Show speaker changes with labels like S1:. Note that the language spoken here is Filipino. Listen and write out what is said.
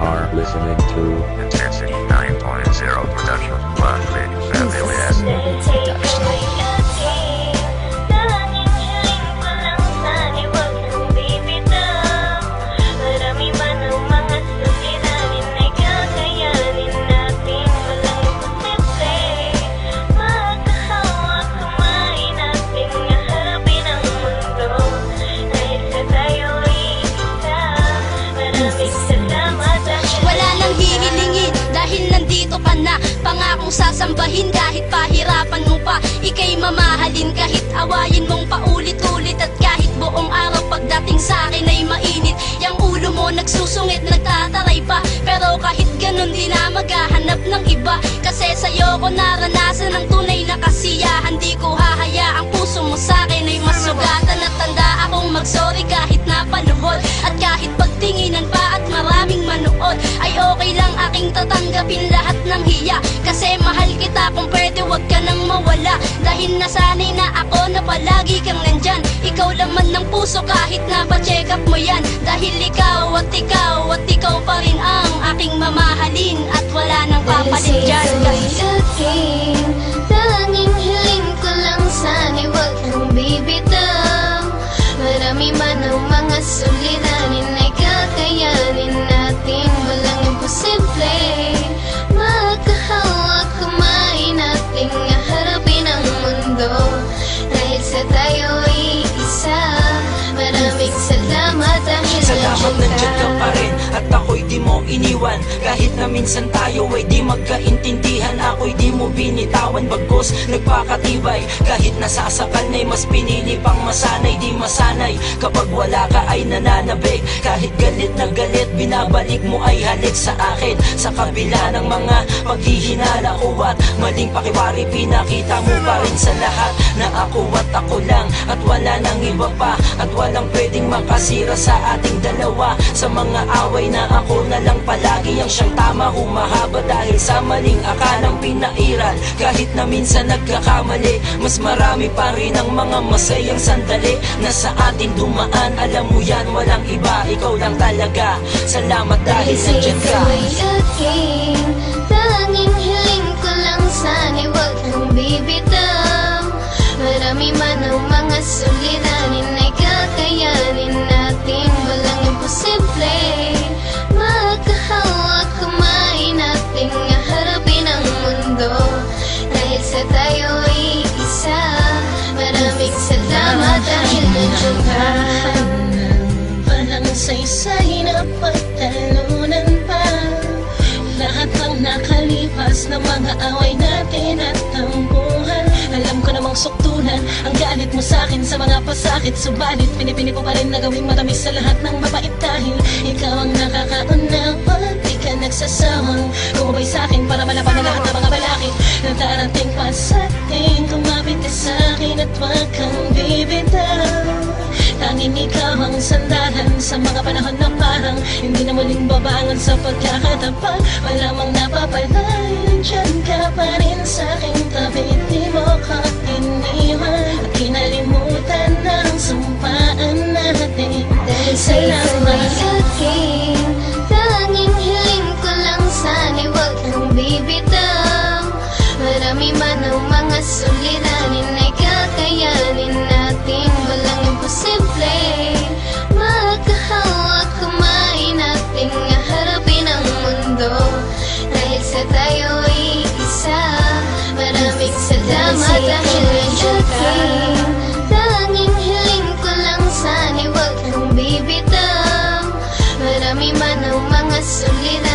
S1: are listening to
S2: Intensity 9.0 production by Lady Fabulous.
S3: Pangakong sasambahin kahit pahirapan mo pa. Ika'y mamahalin kahit awayin mong paulit-ulit. At kahit buong araw pagdating sa akin ay mainit, yang ulo mo nagsusungit, nagtataray pa. Pero kahit ganun di na maghahanap ng iba. Kasi sa'yo ko naranasan ng tunay na kasiyahan. Di ko hahayaang puso mo sa'kin ay masugatan. At tanda akong magsorry kahit napaluhod. At kahit pagtinginan pa at maraming manood, ay okay lang aking tatanggapin lahat ng hiya. Kasi mahal kita, kung pwede wag ka nang mawala. Dahil nasanay na ako na palagi kang nandyan. Ikaw laman ng puso kahit napacheck up mo yan. Dahil ikaw at ikaw at ikaw pa rin ang aking mamahalin. At wala nang papalit dyan.
S4: Tanging hiling ko lang sana'y wag kang bibitaw. Marami man ang mga suliranin ay kakayanin natin. Walang imposible. Magkahawak kamay nating harapin ang mundo. Dahil sa tayo'y isa. Maraming salamat dahil
S5: salamat nandiyan ka pa rin. At ako'y di mo iniwan. Kahit na minsan tayo ay di magkaintindihan, ako'y di mo binitawan. Bagos nagpakatibay. Kahit nasasakal na'y mas pinili pang masanay. Di masanay kapag wala ka ay nananabik. Kahit galit na galit, binabalik mo ay halik sa akin. Sa kabila ng mga paghihinala ko at maling pakiwari, pinakita mo pa rin sa lahat na ako at ako lang. At wala nang iba pa. At walang pwedeng makasira sa ating dalawa. Sa mga away na ako na lang palagi ang siyang tama, humahaba dahil sa maling akalang pinairal. Kahit na minsan nagkakamali, mas marami pa rin ang mga masayang sandali na sa atin dumaan. Alam mo yan, walang iba, ikaw lang talaga. Salamat dahil nandiyan ka.
S4: Tanging hiling ko lang sana'y wag kang bibitaw. Marami man ang mga suliranin ay kakayanin natin. Walang imposible. Magkahawak kamay nating harapin ang mundo. Dahil sa tayo'y isa. Maraming salamat dahil nandiyan ka.
S6: Walang saysay na pagtalunan pa. Lahat ng nakalipas na mga away natin at tampuhan. Alam ko namang suktunan ang galit mo sa akin sa mga pasakit. Subalit pinipili ko pa rin na gawing matamis sa lahat ng mabait. Dahil ikaw ang nakakaunawa, di ka nagsasawang kumabay sa akin para malaban na lahat ng mga balakid na darating pa sa atin. Kumapit ka sa akin at wag kang bibitaw. Tanging ikaw ang sandalan sa mga panahon na parang hindi na muling babangon sa pagkakatapat. Wala mang napapalay, nandiyan ka pa rin sa aking tabi. Di mo ko iniwan at kinalimutan ng sumpaan natin.
S4: Dahil
S6: salamat.
S4: Tanging hiling ko lang sana'y wag kang bibitaw. Marami man ang mga suliranin ay kakayanin natin. Walang imposible. Magkahawak kamay nating harapin ang mundo. Dahil sa tayo'y isa. Maraming salamat dahil nandiyan ka. Tanging hiling ko lang sana'y wag kang bibitaw. Marami man ang mga suliranin